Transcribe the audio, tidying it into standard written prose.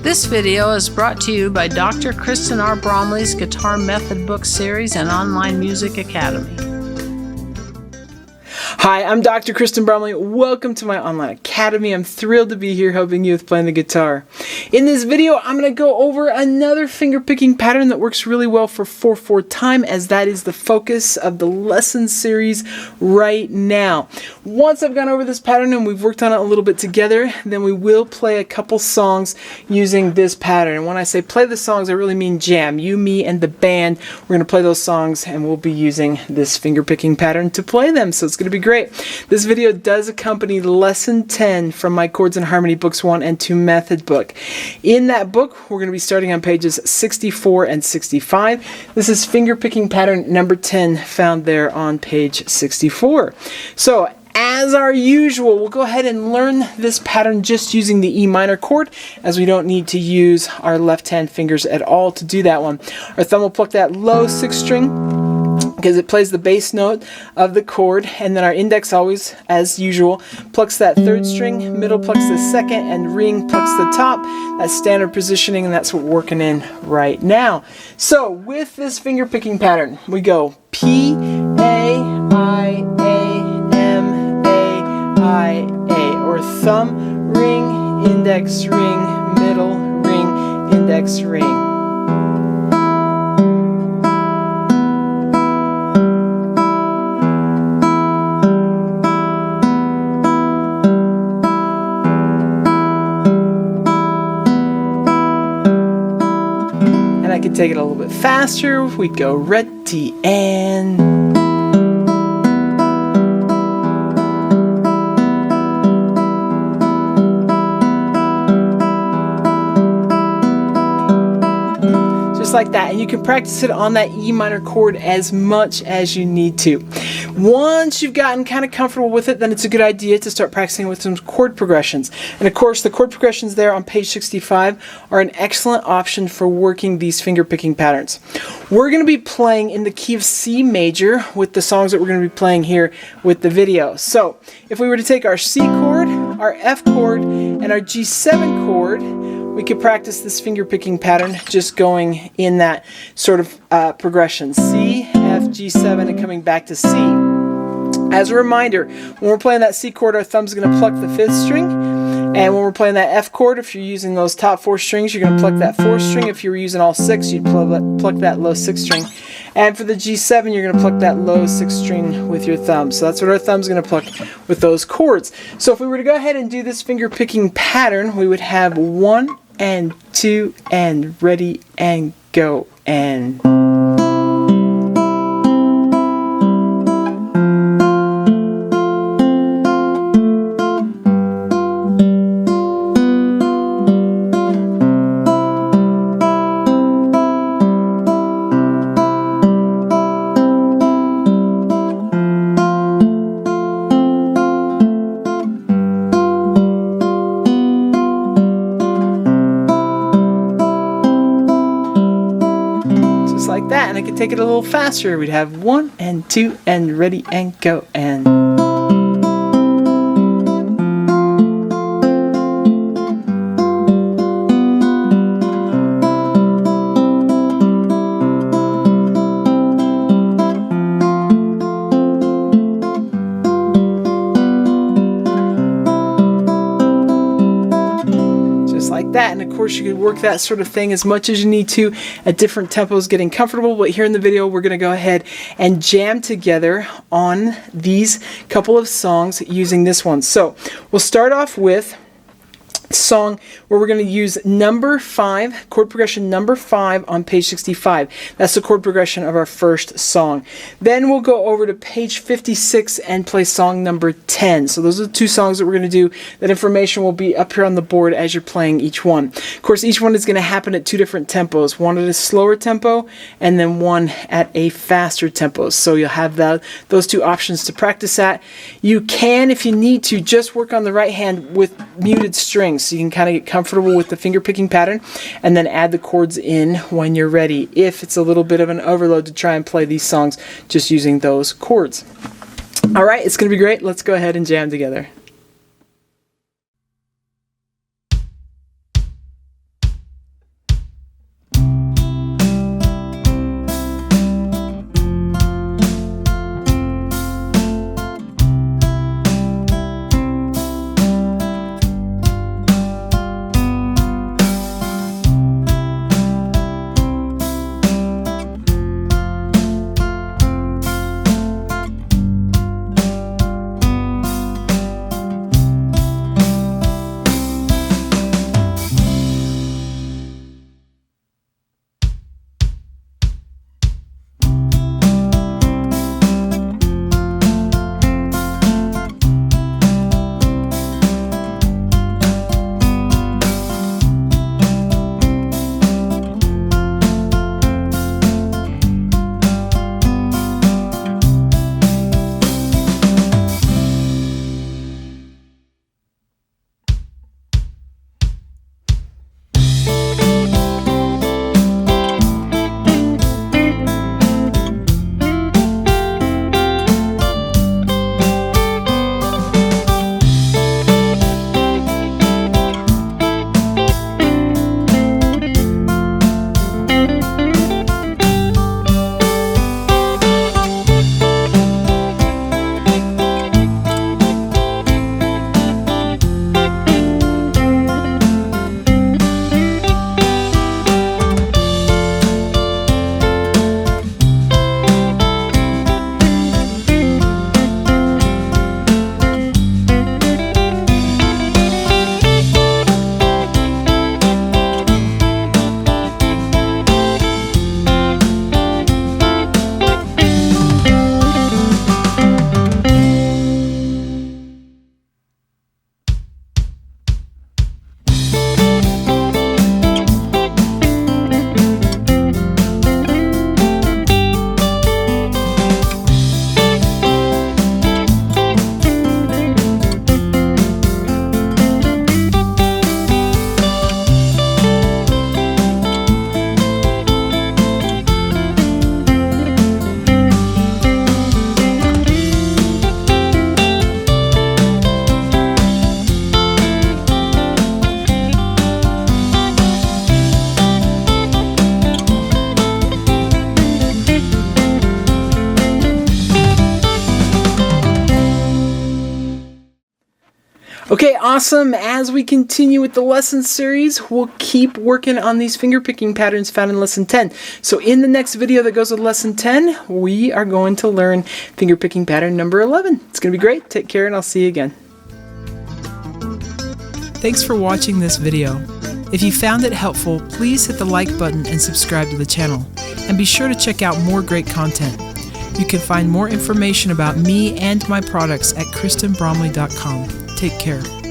This video is brought to you by Dr. Kristen R. Bromley's Guitar Method Book Series and Online Music Academy. Hi, I'm Dr. Kristen Bromley. Welcome to my online academy. I'm thrilled to be here helping you with playing the guitar. In this video, I'm going to go over another finger picking pattern that works really well for 4/4 time, as that is the focus of the lesson series right now. Once I've gone over this pattern and we've worked on it a little bit together, then we will play a couple songs using this pattern. And when I say play the songs, I really mean jam. You, me, and the band. We're going to play those songs and we'll be using this finger picking pattern to play them. So it's going to be great. This video does accompany Lesson 10 from my Chords and Harmony Books 1 and 2 Method book. In that book, we're going to be starting on pages 64 and 65. This is finger picking pattern number 10, found there on page 64. So, as our usual, we'll go ahead and learn this pattern just using the E minor chord, as we don't need to use our left hand fingers at all to do that one. Our thumb will pluck that low 6th string, because it plays the bass note of the chord, and then our index always, as usual, plucks that 3rd string, middle plucks the 2nd, and ring plucks the top. That's standard positioning, and that's what we're working in right now. So with this finger picking pattern, we go P, A, I, A, M, A, I, A, or thumb, ring, index, ring, middle, ring, index, ring. I could take it a little bit faster. We'd go ready and just like that. And you can practice it on that E minor chord as much as you need to. Once you've gotten kind of comfortable with it, then it's a good idea to start practicing with some chord progressions. And of course, the chord progressions there on page 65 are an excellent option for working these finger picking patterns. We're going to be playing in the key of C major with the songs that we're going to be playing here with the video. So if we were to take our C chord, our F chord, and our G7 chord, we could practice this finger picking pattern just going in that sort of progression. C, F, G7, and coming back to C. As a reminder, when we're playing that C chord, our thumb's going to pluck the 5th string. And when we're playing that F chord, if you're using those top 4 strings, you're going to pluck that 4th string. If you were using all 6, you'd pluck that low 6th string. And for the G7, you're going to pluck that low 6th string with your thumb. So that's what our thumb's going to pluck with those chords. So if we were to go ahead and do this finger picking pattern, we would have 1 and 2 and ready and go and... like that, and I could take it a little faster. We'd have 1 and 2 and ready and go and... like that. And of course you could work that sort of thing as much as you need to at different tempos, getting comfortable. But here in the video, we're going to go ahead and jam together on these couple of songs using this one. So we'll start off with song where we're going to use number 5, chord progression number 5 on page 65. That's the chord progression of our first song. Then we'll go over to page 56 and play song number 10. So those are the 2 songs that we're going to do. That information will be up here on the board as you're playing each one. Of course, each one is going to happen at 2 different tempos. One at a slower tempo and then one at a faster tempo. So you'll have those 2 options to practice at. You can, if you need to, just work on the right hand with muted strings. So you can kind of get comfortable with the finger picking pattern and then add the chords in when you're ready, if it's a little bit of an overload to try and play these songs just using those chords. Alright, it's going to be great. Let's go ahead and jam together. Okay, awesome. As we continue with the lesson series, we'll keep working on these fingerpicking patterns found in lesson 10. So in the next video that goes with lesson 10, we are going to learn fingerpicking pattern number 11. It's going to be great. Take care, and I'll see you again. Thanks for watching this video. If you found it helpful, please hit the like button and subscribe to the channel. And be sure to check out more great content. You can find more information about me and my products at KristenBromley.com. Take care.